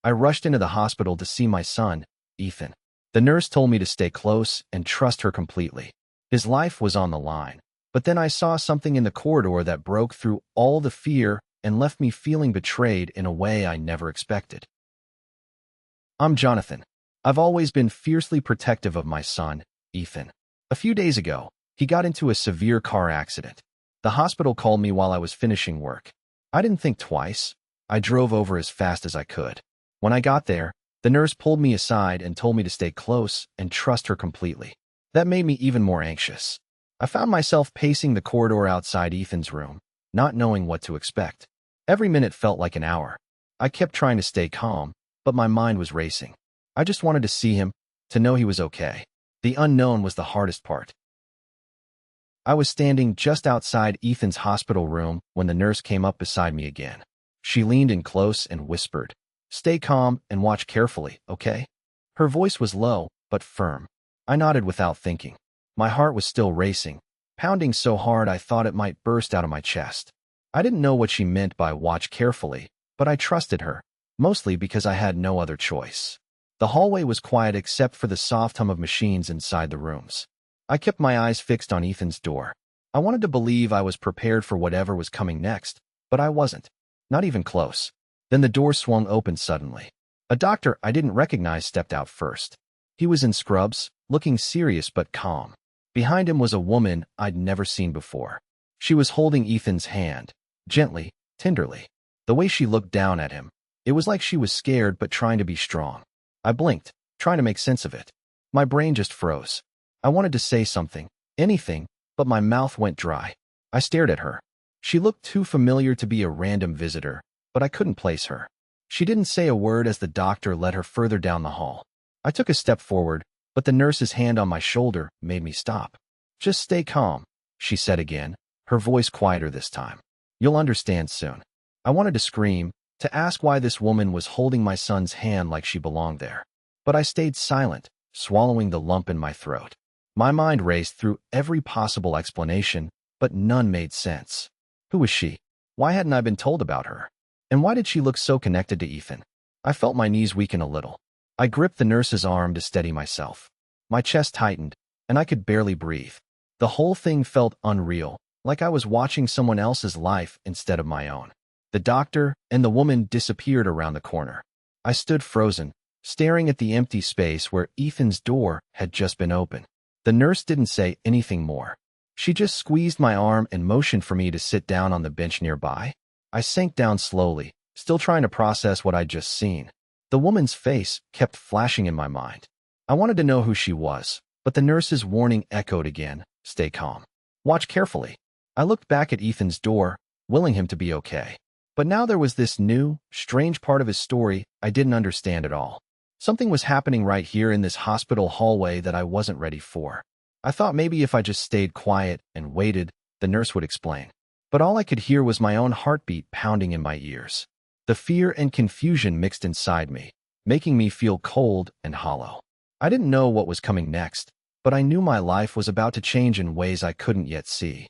I rushed into the hospital to see my son, Ethan. The nurse told me to stay close and trust her completely. His life was on the line. But then I saw something in the corridor that broke through all the fear and left me feeling betrayed in a way I never expected. I'm Jonathan. I've always been fiercely protective of my son, Ethan. A few days ago, he got into a severe car accident. The hospital called me while I was finishing work. I didn't think twice. I drove over as fast as I could. When I got there, the nurse pulled me aside and told me to stay close and trust her completely. That made me even more anxious. I found myself pacing the corridor outside Ethan's room, not knowing what to expect. Every minute felt like an hour. I kept trying to stay calm, but my mind was racing. I just wanted to see him, to know he was okay. The unknown was the hardest part. I was standing just outside Ethan's hospital room when the nurse came up beside me again. She leaned in close and whispered, "Stay calm and watch carefully, okay?" Her voice was low, but firm. I nodded without thinking. My heart was still racing, pounding so hard I thought it might burst out of my chest. I didn't know what she meant by watch carefully, but I trusted her, mostly because I had no other choice. The hallway was quiet except for the soft hum of machines inside the rooms. I kept my eyes fixed on Ethan's door. I wanted to believe I was prepared for whatever was coming next, but I wasn't. Not even close. Then the door swung open suddenly. A doctor I didn't recognize stepped out first. He was in scrubs, looking serious but calm. Behind him was a woman I'd never seen before. She was holding Ethan's hand, gently, tenderly. The way she looked down at him, it was like she was scared but trying to be strong. I blinked, trying to make sense of it. My brain just froze. I wanted to say something, anything, but my mouth went dry. I stared at her. She looked too familiar to be a random visitor, but I couldn't place her. She didn't say a word as the doctor led her further down the hall. I took a step forward, but the nurse's hand on my shoulder made me stop. "Just stay calm," she said again, her voice quieter this time. "You'll understand soon." I wanted to scream, to ask why this woman was holding my son's hand like she belonged there. But I stayed silent, swallowing the lump in my throat. My mind raced through every possible explanation, but none made sense. Who was she? Why hadn't I been told about her? And why did she look so connected to Ethan? I felt my knees weaken a little. I gripped the nurse's arm to steady myself. My chest tightened, and I could barely breathe. The whole thing felt unreal, like I was watching someone else's life instead of my own. The doctor and the woman disappeared around the corner. I stood frozen, staring at the empty space where Ethan's door had just been opened. The nurse didn't say anything more. She just squeezed my arm and motioned for me to sit down on the bench nearby. I sank down slowly, still trying to process what I'd just seen. The woman's face kept flashing in my mind. I wanted to know who she was, but the nurse's warning echoed again, "Stay calm. Watch carefully." I looked back at Ethan's door, willing him to be okay. But now there was this new, strange part of his story I didn't understand at all. Something was happening right here in this hospital hallway that I wasn't ready for. I thought maybe if I just stayed quiet and waited, the nurse would explain. But all I could hear was my own heartbeat pounding in my ears. The fear and confusion mixed inside me, making me feel cold and hollow. I didn't know what was coming next, but I knew my life was about to change in ways I couldn't yet see.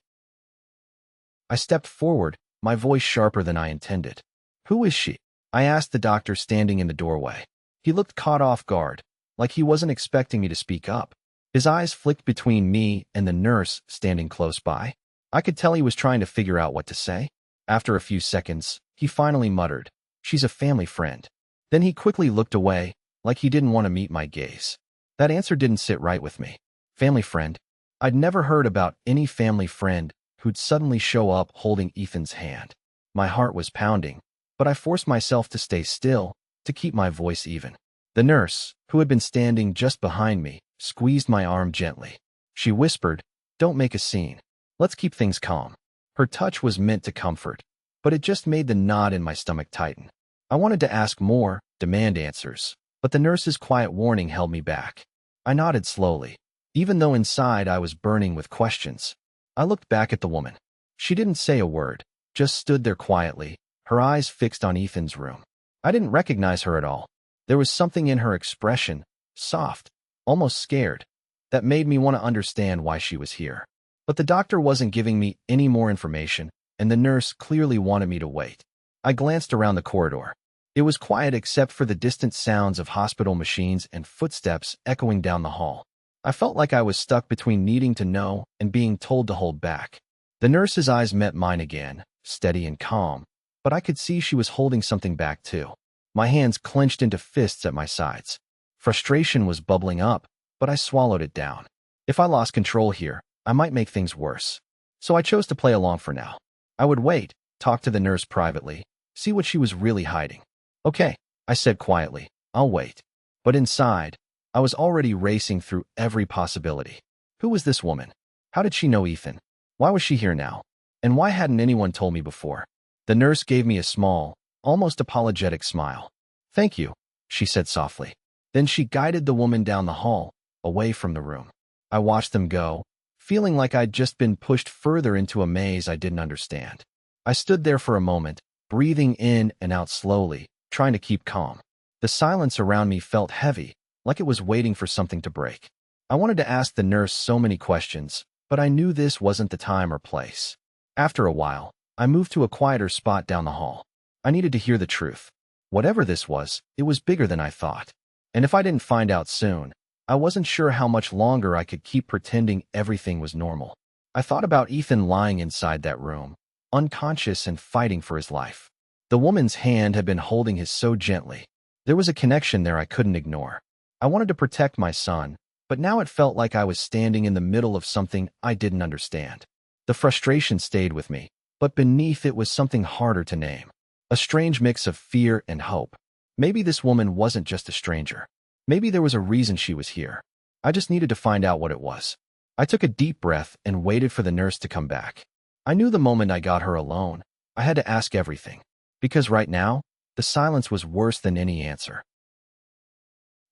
I stepped forward, my voice sharper than I intended. "Who is she?" I asked the doctor standing in the doorway. He looked caught off guard, like he wasn't expecting me to speak up. His eyes flicked between me and the nurse standing close by. I could tell he was trying to figure out what to say. After a few seconds, he finally muttered, "She's a family friend." Then he quickly looked away, like he didn't want to meet my gaze. That answer didn't sit right with me. Family friend? I'd never heard about any family friend who'd suddenly show up holding Ethan's hand. My heart was pounding, but I forced myself to stay still, to keep my voice even. The nurse, who had been standing just behind me, squeezed my arm gently. She whispered, "Don't make a scene. Let's keep things calm." Her touch was meant to comfort, but it just made the knot in my stomach tighten. I wanted to ask more, demand answers, but the nurse's quiet warning held me back. I nodded slowly, even though inside I was burning with questions. I looked back at the woman. She didn't say a word, just stood there quietly, her eyes fixed on Ethan's room. I didn't recognize her at all. There was something in her expression, soft, almost scared, that made me want to understand why she was here. But the doctor wasn't giving me any more information, and the nurse clearly wanted me to wait. I glanced around the corridor. It was quiet except for the distant sounds of hospital machines and footsteps echoing down the hall. I felt like I was stuck between needing to know and being told to hold back. The nurse's eyes met mine again, steady and calm, but I could see she was holding something back too. My hands clenched into fists at my sides. Frustration was bubbling up, but I swallowed it down. If I lost control here, I might make things worse. So I chose to play along for now. I would wait, talk to the nurse privately, see what she was really hiding. Okay, I said quietly, I'll wait. But inside, I was already racing through every possibility. Who was this woman? How did she know Ethan? Why was she here now? And why hadn't anyone told me before? The nurse gave me a small, almost apologetic smile. Thank you, she said softly. Then she guided the woman down the hall, away from the room. I watched them go, feeling like I'd just been pushed further into a maze I didn't understand. I stood there for a moment, breathing in and out slowly, trying to keep calm. The silence around me felt heavy, like it was waiting for something to break. I wanted to ask the nurse so many questions, but I knew this wasn't the time or place. After a while, I moved to a quieter spot down the hall. I needed to hear the truth. Whatever this was, it was bigger than I thought. And if I didn't find out soon, I wasn't sure how much longer I could keep pretending everything was normal. I thought about Ethan lying inside that room, unconscious and fighting for his life. The woman's hand had been holding his so gently. There was a connection there I couldn't ignore. I wanted to protect my son, but now it felt like I was standing in the middle of something I didn't understand. The frustration stayed with me, but beneath it was something harder to name. A strange mix of fear and hope. Maybe this woman wasn't just a stranger. Maybe there was a reason she was here. I just needed to find out what it was. I took a deep breath and waited for the nurse to come back. I knew the moment I got her alone, I had to ask everything. Because right now, the silence was worse than any answer.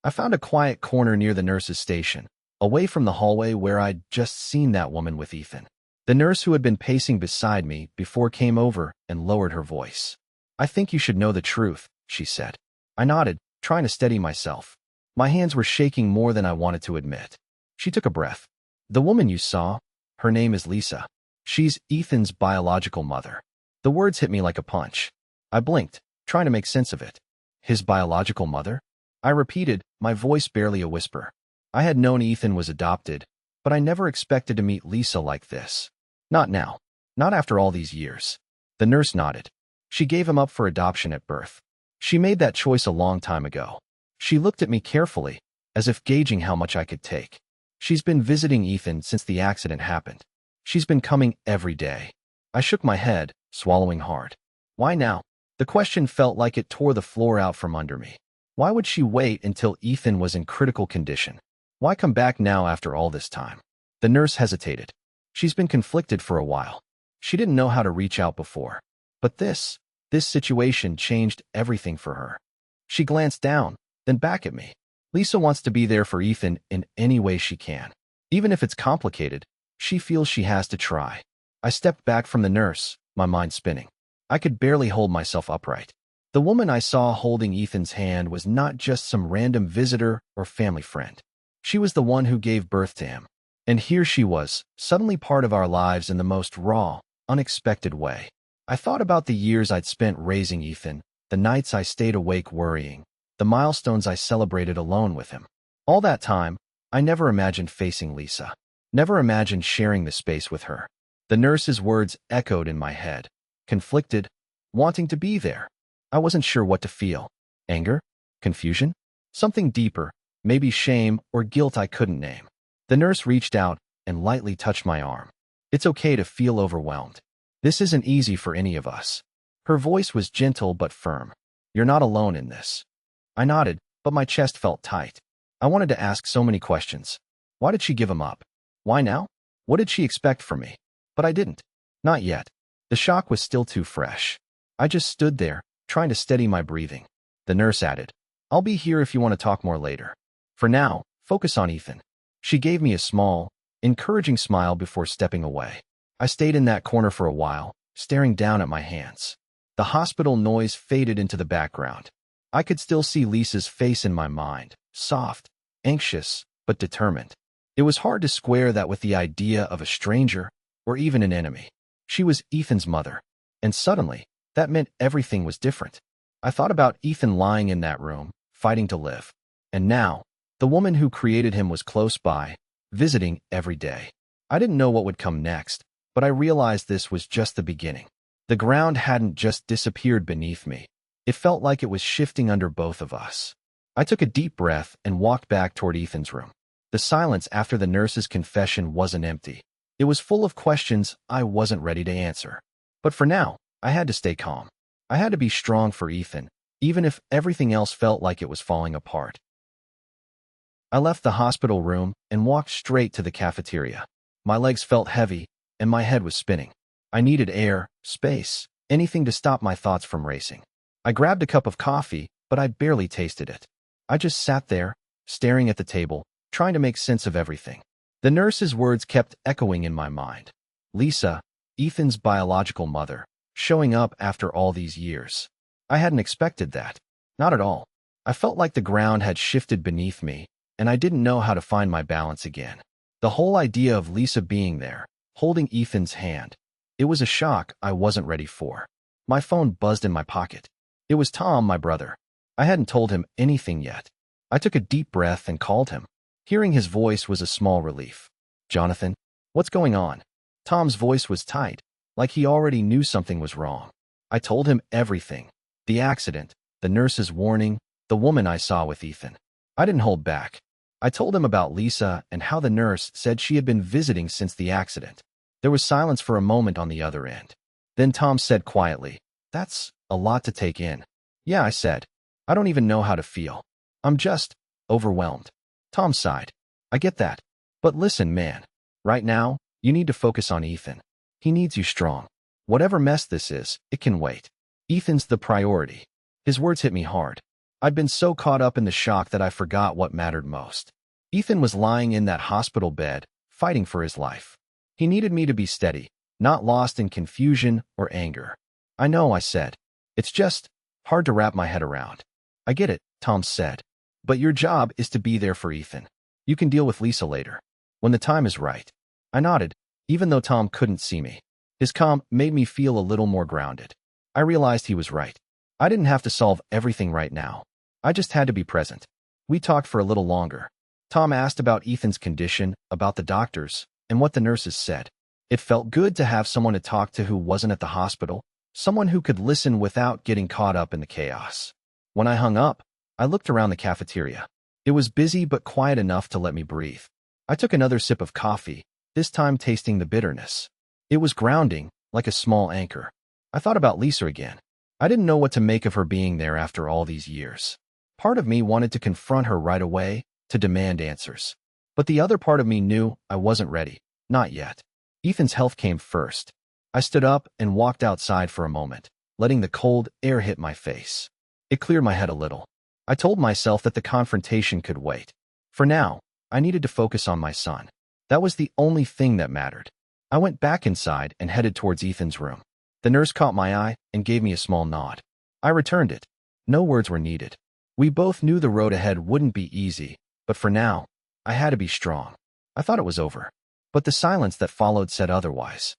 I found a quiet corner near the nurse's station, away from the hallway where I'd just seen that woman with Ethan. The nurse who had been pacing beside me before came over and lowered her voice. I think you should know the truth, she said. I nodded, trying to steady myself. My hands were shaking more than I wanted to admit. She took a breath. The woman you saw, her name is Lisa. She's Ethan's biological mother. The words hit me like a punch. I blinked, trying to make sense of it. His biological mother? I repeated, my voice barely a whisper. I had known Ethan was adopted, but I never expected to meet Lisa like this. Not now. Not after all these years. The nurse nodded. She gave him up for adoption at birth. She made that choice a long time ago. She looked at me carefully, as if gauging how much I could take. She's been visiting Ethan since the accident happened. She's been coming every day. I shook my head, swallowing hard. Why now? The question felt like it tore the floor out from under me. Why would she wait until Ethan was in critical condition? Why come back now after all this time? The nurse hesitated. She's been conflicted for a while. She didn't know how to reach out before. But this situation changed everything for her. She glanced down, then back at me. Lisa wants to be there for Ethan in any way she can. Even if it's complicated, she feels she has to try. I stepped back from the nurse, my mind spinning. I could barely hold myself upright. The woman I saw holding Ethan's hand was not just some random visitor or family friend. She was the one who gave birth to him. And here she was, suddenly part of our lives in the most raw, unexpected way. I thought about the years I'd spent raising Ethan, the nights I stayed awake worrying, the milestones I celebrated alone with him. All that time, I never imagined facing Lisa. Never imagined sharing the space with her. The nurse's words echoed in my head. Conflicted, wanting to be there. I wasn't sure what to feel. Anger? Confusion? Something deeper, maybe shame or guilt I couldn't name. The nurse reached out and lightly touched my arm. It's okay to feel overwhelmed. This isn't easy for any of us. Her voice was gentle but firm. You're not alone in this. I nodded, but my chest felt tight. I wanted to ask so many questions. Why did she give him up? Why now? What did she expect from me? But I didn't. Not yet. The shock was still too fresh. I just stood there, trying to steady my breathing. The nurse added, I'll be here if you want to talk more later. For now, focus on Ethan. She gave me a small, encouraging smile before stepping away. I stayed in that corner for a while, staring down at my hands. The hospital noise faded into the background. I could still see Lisa's face in my mind, soft, anxious, but determined. It was hard to square that with the idea of a stranger, or even an enemy. She was Ethan's mother, and suddenly, that meant everything was different. I thought about Ethan lying in that room, fighting to live. And now, the woman who created him was close by, visiting every day. I didn't know what would come next, but I realized this was just the beginning. The ground hadn't just disappeared beneath me. It felt like it was shifting under both of us. I took a deep breath and walked back toward Ethan's room. The silence after the nurse's confession wasn't empty. It was full of questions I wasn't ready to answer. But for now, I had to stay calm. I had to be strong for Ethan, even if everything else felt like it was falling apart. I left the hospital room and walked straight to the cafeteria. My legs felt heavy, and my head was spinning. I needed air, space, anything to stop my thoughts from racing. I grabbed a cup of coffee, but I barely tasted it. I just sat there, staring at the table, trying to make sense of everything. The nurse's words kept echoing in my mind. Lisa, Ethan's biological mother, showing up after all these years. I hadn't expected that. Not at all. I felt like the ground had shifted beneath me, and I didn't know how to find my balance again. The whole idea of Lisa being there, holding Ethan's hand, it was a shock I wasn't ready for. My phone buzzed in my pocket. It was Tom, my brother. I hadn't told him anything yet. I took a deep breath and called him. Hearing his voice was a small relief. "Jonathan, what's going on?" Tom's voice was tight, like he already knew something was wrong. I told him everything. The accident, the nurse's warning, the woman I saw with Ethan. I didn't hold back. I told him about Lisa and how the nurse said she had been visiting since the accident. There was silence for a moment on the other end. Then Tom said quietly, "That's a lot to take in." "Yeah," I said. "I don't even know how to feel. I'm just overwhelmed." Tom sighed. "I get that. But listen, man. Right now, you need to focus on Ethan. He needs you strong. Whatever mess this is, it can wait. Ethan's the priority." His words hit me hard. I'd been so caught up in the shock that I forgot what mattered most. Ethan was lying in that hospital bed, fighting for his life. He needed me to be steady, not lost in confusion or anger. "I know," I said. "It's just hard to wrap my head around." "I get it," Tom said. "But your job is to be there for Ethan. You can deal with Lisa later, when the time is right." I nodded, even though Tom couldn't see me. His calm made me feel a little more grounded. I realized he was right. I didn't have to solve everything right now. I just had to be present. We talked for a little longer. Tom asked about Ethan's condition, about the doctors, and what the nurses said. It felt good to have someone to talk to who wasn't at the hospital, someone who could listen without getting caught up in the chaos. When I hung up, I looked around the cafeteria. It was busy but quiet enough to let me breathe. I took another sip of coffee, this time tasting the bitterness. It was grounding, like a small anchor. I thought about Lisa again. I didn't know what to make of her being there after all these years. Part of me wanted to confront her right away, to demand answers. But the other part of me knew I wasn't ready. Not yet. Ethan's health came first. I stood up and walked outside for a moment, letting the cold air hit my face. It cleared my head a little. I told myself that the confrontation could wait. For now, I needed to focus on my son. That was the only thing that mattered. I went back inside and headed towards Ethan's room. The nurse caught my eye and gave me a small nod. I returned it. No words were needed. We both knew the road ahead wouldn't be easy, but for now, I had to be strong. I thought it was over, but the silence that followed said otherwise.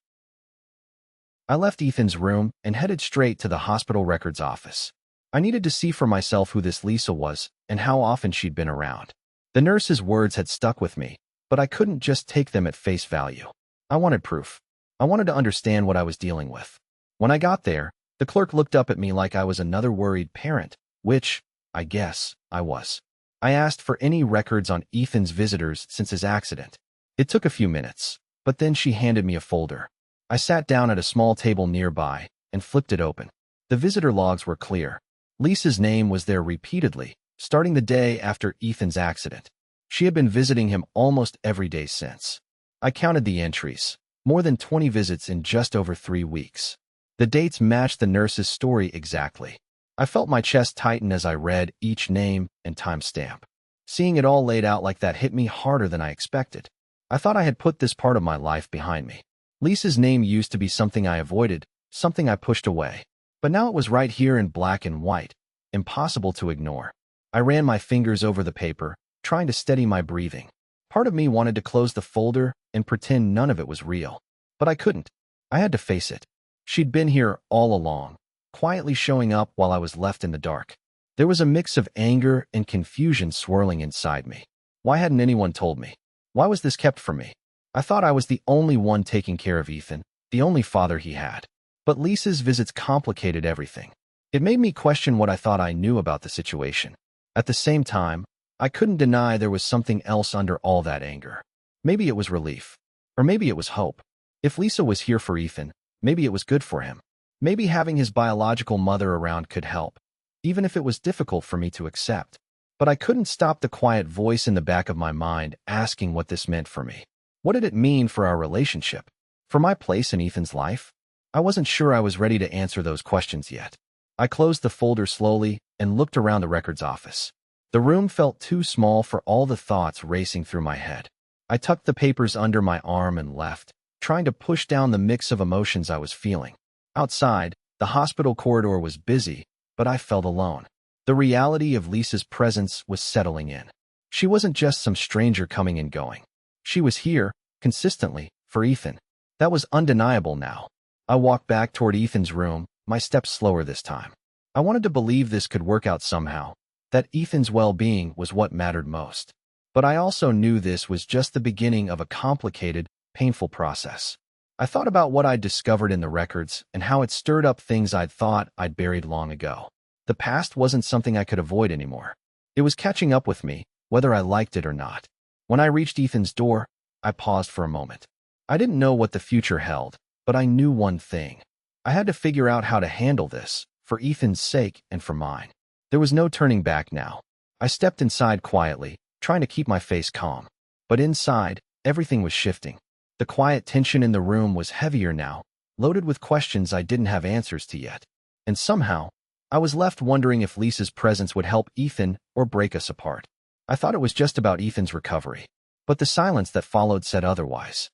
I left Ethan's room and headed straight to the hospital records office. I needed to see for myself who this Lisa was and how often she'd been around. The nurse's words had stuck with me, but I couldn't just take them at face value. I wanted proof. I wanted to understand what I was dealing with. When I got there, the clerk looked up at me like I was another worried parent, which, I guess, I was. I asked for any records on Ethan's visitors since his accident. It took a few minutes, but then she handed me a folder. I sat down at a small table nearby and flipped it open. The visitor logs were clear. Lisa's name was there repeatedly, starting the day after Ethan's accident. She had been visiting him almost every day since. I counted the entries, more than 20 visits in just over 3 weeks. The dates matched the nurse's story exactly. I felt my chest tighten as I read each name and timestamp. Seeing it all laid out like that hit me harder than I expected. I thought I had put this part of my life behind me. Lisa's name used to be something I avoided, something I pushed away. But now it was right here in black and white, impossible to ignore. I ran my fingers over the paper, trying to steady my breathing. Part of me wanted to close the folder and pretend none of it was real. But I couldn't. I had to face it. She'd been here all along, quietly showing up while I was left in the dark. There was a mix of anger and confusion swirling inside me. Why hadn't anyone told me? Why was this kept from me? I thought I was the only one taking care of Ethan, the only father he had. But Lisa's visits complicated everything. It made me question what I thought I knew about the situation. At the same time, I couldn't deny there was something else under all that anger. Maybe it was relief. Or maybe it was hope. If Lisa was here for Ethan, maybe it was good for him. Maybe having his biological mother around could help, even if it was difficult for me to accept. But I couldn't stop the quiet voice in the back of my mind asking what this meant for me. What did it mean for our relationship? For my place in Ethan's life? I wasn't sure I was ready to answer those questions yet. I closed the folder slowly and looked around the records office. The room felt too small for all the thoughts racing through my head. I tucked the papers under my arm and left, trying to push down the mix of emotions I was feeling. Outside, the hospital corridor was busy, but I felt alone. The reality of Lisa's presence was settling in. She wasn't just some stranger coming and going. She was here, consistently, for Ethan. That was undeniable now. I walked back toward Ethan's room, my steps slower this time. I wanted to believe this could work out somehow, that Ethan's well-being was what mattered most. But I also knew this was just the beginning of a complicated, painful process. I thought about what I'd discovered in the records and how it stirred up things I'd thought I'd buried long ago. The past wasn't something I could avoid anymore. It was catching up with me, whether I liked it or not. When I reached Ethan's door, I paused for a moment. I didn't know what the future held, but I knew one thing. I had to figure out how to handle this, for Ethan's sake and for mine. There was no turning back now. I stepped inside quietly, trying to keep my face calm. But inside, everything was shifting. The quiet tension in the room was heavier now, loaded with questions I didn't have answers to yet. And somehow, I was left wondering if Lisa's presence would help Ethan or break us apart. I thought it was just about Ethan's recovery, but the silence that followed said otherwise.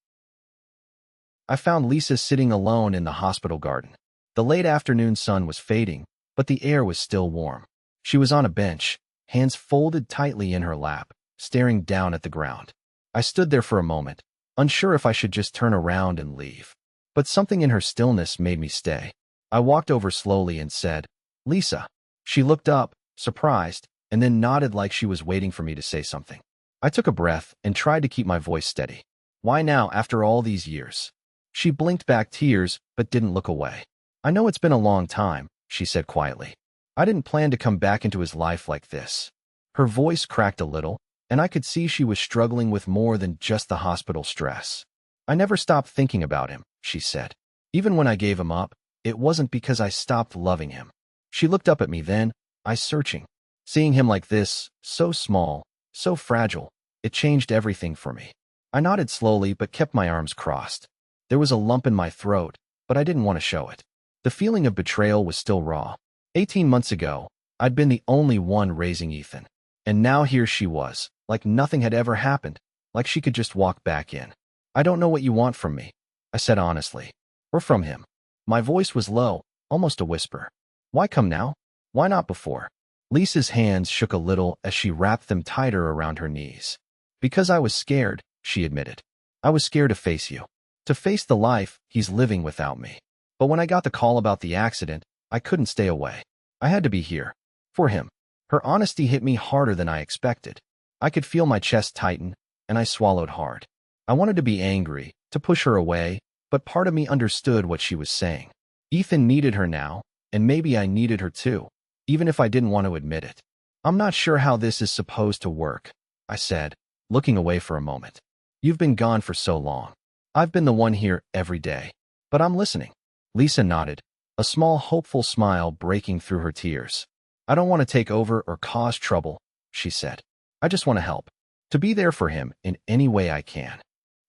I found Lisa sitting alone in the hospital garden. The late afternoon sun was fading, but the air was still warm. She was on a bench, hands folded tightly in her lap, staring down at the ground. I stood there for a moment, unsure if I should just turn around and leave. But something in her stillness made me stay. I walked over slowly and said, "Lisa." She looked up, surprised, and then nodded like she was waiting for me to say something. I took a breath and tried to keep my voice steady. "Why now, after all these years?" She blinked back tears, but didn't look away. "I know it's been a long time," she said quietly. "I didn't plan to come back into his life like this." Her voice cracked a little, and I could see she was struggling with more than just the hospital stress. "I never stopped thinking about him," she said. "Even when I gave him up, it wasn't because I stopped loving him." She looked up at me then, eyes searching. Seeing him like this, so small, so fragile, it changed everything for me. I nodded slowly but kept my arms crossed. There was a lump in my throat, but I didn't want to show it. The feeling of betrayal was still raw. 18 months ago, I'd been the only one raising Ethan. And now here she was, like nothing had ever happened, like she could just walk back in. "I don't know what you want from me," I said honestly. "Or from him." My voice was low, almost a whisper. "Why come now? Why not before?" Lisa's hands shook a little as she wrapped them tighter around her knees. "Because I was scared," she admitted. "I was scared to face you. To face the life he's living without me. But when I got the call about the accident, I couldn't stay away. I had to be here. For him." Her honesty hit me harder than I expected. I could feel my chest tighten, and I swallowed hard. I wanted to be angry, to push her away, but part of me understood what she was saying. Ethan needed her now, and maybe I needed her too, even if I didn't want to admit it. "I'm not sure how this is supposed to work," I said, looking away for a moment. "You've been gone for so long. I've been the one here every day. But I'm listening." Lisa nodded, a small hopeful smile breaking through her tears. "I don't want to take over or cause trouble," she said. "I just want to help. To be there for him in any way I can."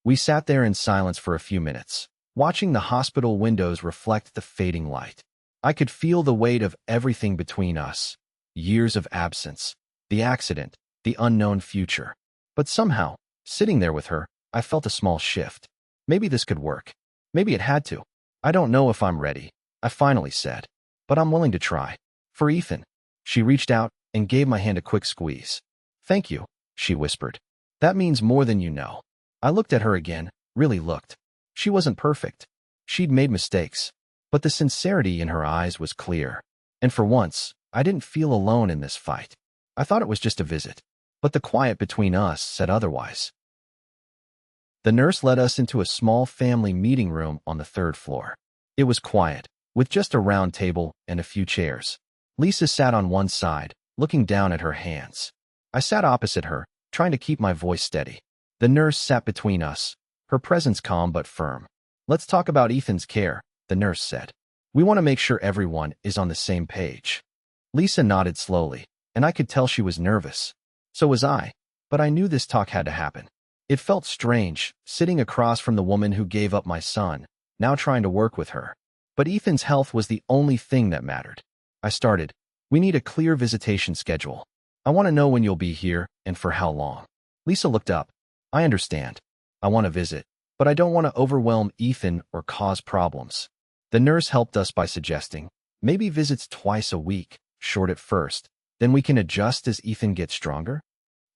We sat there in silence for a few minutes, watching the hospital windows reflect the fading light. I could feel the weight of everything between us. Years of absence, the accident, the unknown future. But somehow, sitting there with her, I felt a small shift. Maybe this could work. Maybe it had to. "I don't know if I'm ready," I finally said. "But I'm willing to try. For Ethan." She reached out and gave my hand a quick squeeze. "Thank you," she whispered. "That means more than you know." I looked at her again, really looked. She wasn't perfect. She'd made mistakes. but the sincerity in her eyes was clear. And for once, I didn't feel alone in this fight. I thought it was just a visit, but the quiet between us said otherwise. The nurse led us into a small family meeting room on the third floor. It was quiet, with just a round table and a few chairs. Lisa sat on one side, looking down at her hands. I sat opposite her, trying to keep my voice steady. The nurse sat between us, her presence calm but firm. "Let's talk about Ethan's care," the nurse said. "We want to make sure everyone is on the same page." Lisa nodded slowly, and I could tell she was nervous. So was I, but I knew this talk had to happen. It felt strange, sitting across from the woman who gave up my son, now trying to work with her. But Ethan's health was the only thing that mattered. I started. "We need a clear visitation schedule. I want to know when you'll be here and for how long." Lisa looked up. "I understand. I want to visit, but I don't want to overwhelm Ethan or cause problems." The nurse helped us by suggesting, "Maybe visits twice a week, short at first, then we can adjust as Ethan gets stronger."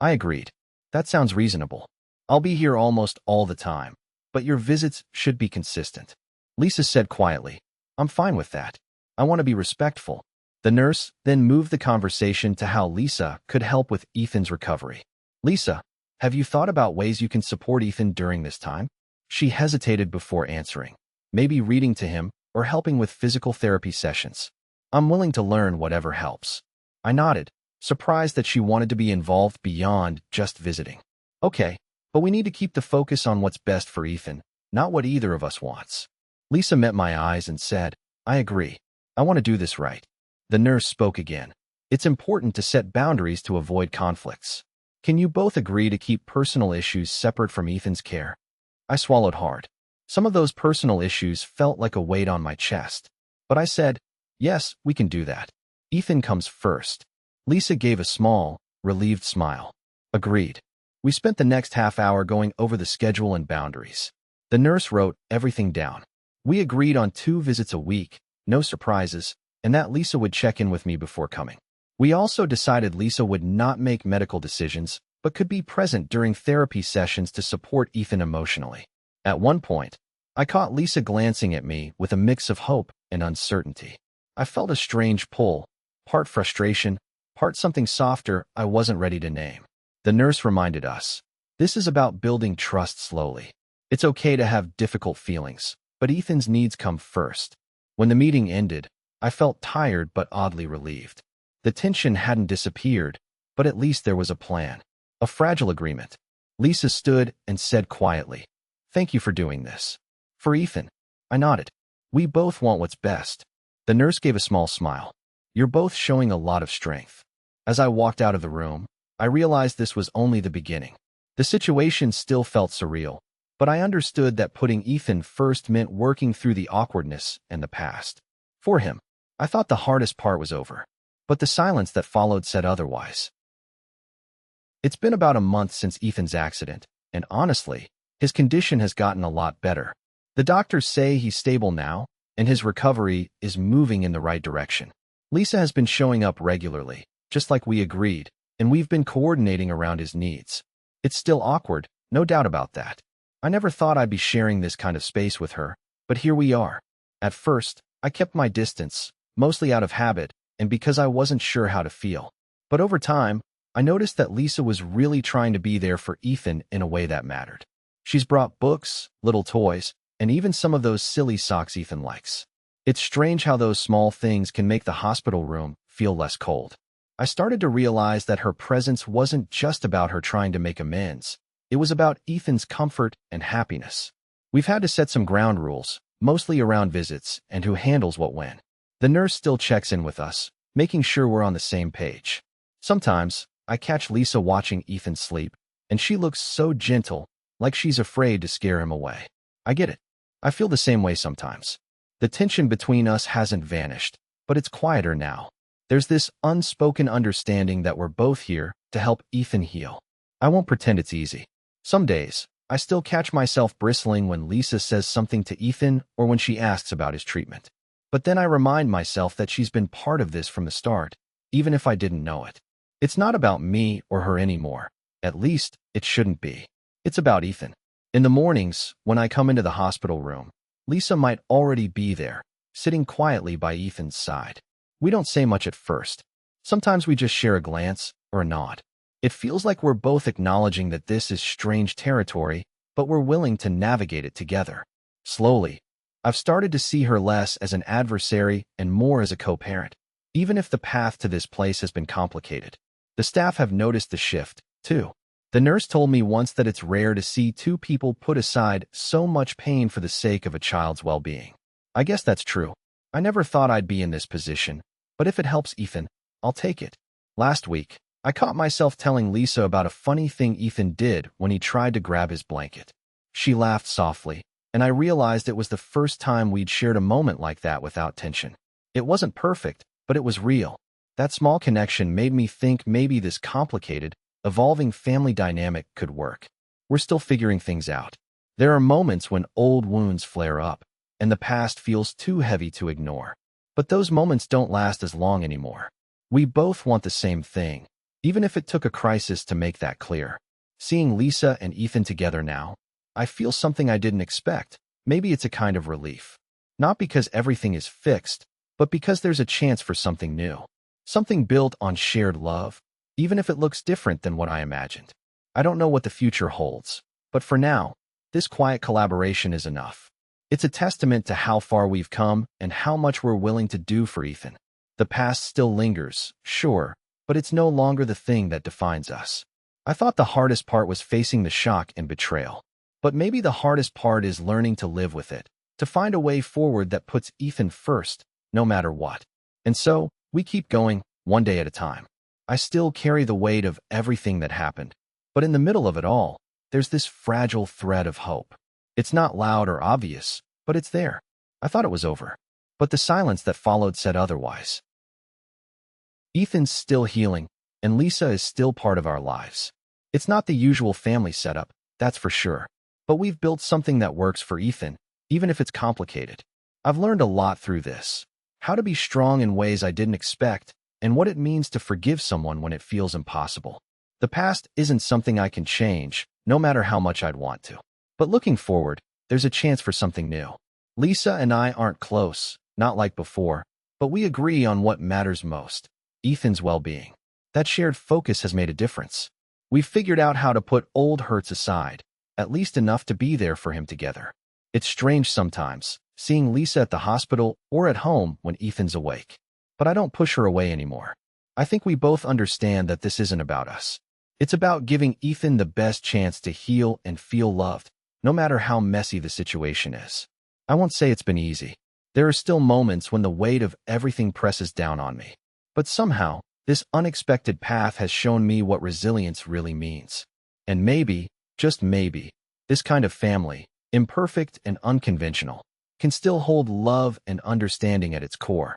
I agreed. "That sounds reasonable. I'll be here almost all the time, but your visits should be consistent." Lisa said quietly, "I'm fine with that. I want to be respectful." The nurse then moved the conversation to how Lisa could help with Ethan's recovery. "Lisa, have you thought about ways you can support Ethan during this time?" She hesitated before answering. "Maybe reading to him or helping with physical therapy sessions. I'm willing to learn whatever helps." I nodded, surprised that she wanted to be involved beyond just visiting. "Okay, but we need to keep the focus on what's best for Ethan, not what either of us wants." Lisa met my eyes and said, "I agree. I want to do this right." The nurse spoke again. "It's important to set boundaries to avoid conflicts. Can you both agree to keep personal issues separate from Ethan's care?" I swallowed hard. Some of those personal issues felt like a weight on my chest. But I said, "Yes, we can do that. Ethan comes first." Lisa gave a small, relieved smile. "Agreed." We spent the next half hour going over the schedule and boundaries. The nurse wrote everything down. We agreed on 2 visits a week, no surprises, and that Lisa would check in with me before coming. We also decided Lisa would not make medical decisions, but could be present during therapy sessions to support Ethan emotionally. At one point, I caught Lisa glancing at me with a mix of hope and uncertainty. I felt a strange pull, part frustration, part something softer I wasn't ready to name. The nurse reminded us, "This is about building trust slowly. It's okay to have difficult feelings, but Ethan's needs come first." When the meeting ended, I felt tired but oddly relieved. The tension hadn't disappeared, but at least there was a plan. A fragile agreement. Lisa stood and said quietly, "Thank you for doing this." "For Ethan." I nodded. "We both want what's best." The nurse gave a small smile. "You're both showing a lot of strength." As I walked out of the room, I realized this was only the beginning. The situation still felt surreal, but I understood that putting Ethan first meant working through the awkwardness and the past. For him, I thought the hardest part was over, but the silence that followed said otherwise. It's been about a month since Ethan's accident, and honestly, his condition has gotten a lot better. The doctors say he's stable now, and his recovery is moving in the right direction. Lisa has been showing up regularly, just like we agreed, and we've been coordinating around his needs. It's still awkward, no doubt about that. I never thought I'd be sharing this kind of space with her, but here we are. At first, I kept my distance, mostly out of habit, and because I wasn't sure how to feel. But over time, I noticed that Lisa was really trying to be there for Ethan in a way that mattered. She's brought books, little toys, and even some of those silly socks Ethan likes. It's strange how those small things can make the hospital room feel less cold. I started to realize that her presence wasn't just about her trying to make amends. It was about Ethan's comfort and happiness. We've had to set some ground rules, mostly around visits and who handles what when. The nurse still checks in with us, making sure we're on the same page. Sometimes, I catch Lisa watching Ethan sleep, and she looks so gentle, like she's afraid to scare him away. I get it. I feel the same way sometimes. The tension between us hasn't vanished, but it's quieter now. There's this unspoken understanding that we're both here to help Ethan heal. I won't pretend it's easy. Some days, I still catch myself bristling when Lisa says something to Ethan or when she asks about his treatment. But then I remind myself that she's been part of this from the start, even if I didn't know it. It's not about me or her anymore. At least, it shouldn't be. It's about Ethan. In the mornings, when I come into the hospital room, Lisa might already be there, sitting quietly by Ethan's side. We don't say much at first. Sometimes we just share a glance or a nod. It feels like we're both acknowledging that this is strange territory, but we're willing to navigate it together. Slowly, I've started to see her less as an adversary and more as a co-parent, even if the path to this place has been complicated. The staff have noticed the shift, too. The nurse told me once that it's rare to see two people put aside so much pain for the sake of a child's well-being. I guess that's true. I never thought I'd be in this position, but if it helps Ethan, I'll take it. Last week, I caught myself telling Lisa about a funny thing Ethan did when he tried to grab his blanket. She laughed softly, and I realized it was the first time we'd shared a moment like that without tension. It wasn't perfect, but it was real. That small connection made me think maybe this complicated, evolving family dynamic could work. We're still figuring things out. There are moments when old wounds flare up, and the past feels too heavy to ignore. But those moments don't last as long anymore. We both want the same thing, even if it took a crisis to make that clear. Seeing Lisa and Ethan together now, I feel something I didn't expect. Maybe it's a kind of relief. Not because everything is fixed, but because there's a chance for something new. Something built on shared love, even if it looks different than what I imagined. I don't know what the future holds, but for now, this quiet collaboration is enough. It's a testament to how far we've come and how much we're willing to do for Ethan. The past still lingers, sure, but it's no longer the thing that defines us. I thought the hardest part was facing the shock and betrayal. But maybe the hardest part is learning to live with it, to find a way forward that puts Ethan first, no matter what. And so, we keep going, one day at a time. I still carry the weight of everything that happened, but in the middle of it all, there's this fragile thread of hope. It's not loud or obvious, but it's there. I thought it was over, but the silence that followed said otherwise. Ethan's still healing, and Lisa is still part of our lives. It's not the usual family setup, that's for sure. But we've built something that works for Ethan, even if it's complicated. I've learned a lot through this. How to be strong in ways I didn't expect, and what it means to forgive someone when it feels impossible. The past isn't something I can change, no matter how much I'd want to. But looking forward, there's a chance for something new. Lisa and I aren't close, not like before, but we agree on what matters most: Ethan's well-being. That shared focus has made a difference. We've figured out how to put old hurts aside, at least enough to be there for him together. It's strange sometimes, seeing Lisa at the hospital or at home when Ethan's awake. But I don't push her away anymore. I think we both understand that this isn't about us. It's about giving Ethan the best chance to heal and feel loved, no matter how messy the situation is. I won't say it's been easy. There are still moments when the weight of everything presses down on me. But somehow, this unexpected path has shown me what resilience really means. And maybe, just maybe, this kind of family, imperfect and unconventional, can still hold love and understanding at its core.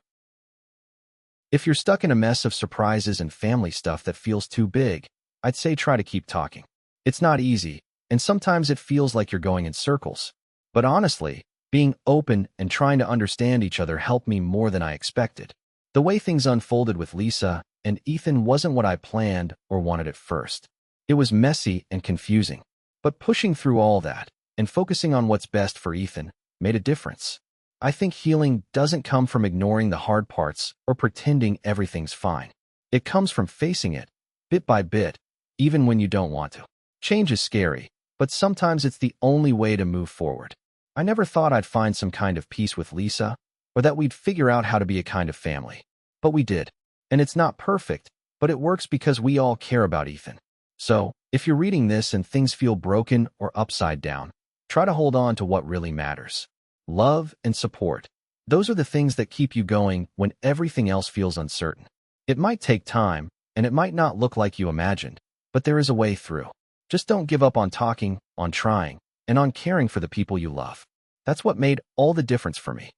If you're stuck in a mess of surprises and family stuff that feels too big, I'd say try to keep talking. It's not easy, and sometimes it feels like you're going in circles. But honestly, being open and trying to understand each other helped me more than I expected. The way things unfolded with Lisa and Ethan wasn't what I planned or wanted at first. It was messy and confusing. But pushing through all that and focusing on what's best for Ethan made a difference. I think healing doesn't come from ignoring the hard parts or pretending everything's fine. It comes from facing it, bit by bit, even when you don't want to. Change is scary, but sometimes it's the only way to move forward. I never thought I'd find some kind of peace with Lisa, or that we'd figure out how to be a kind of family. But we did. And it's not perfect, but it works because we all care about Ethan. So, if you're reading this and things feel broken or upside down, try to hold on to what really matters. Love and support. Those are the things that keep you going when everything else feels uncertain. It might take time, and it might not look like you imagined, but there is a way through. Just don't give up on talking, on trying, and on caring for the people you love. That's what made all the difference for me.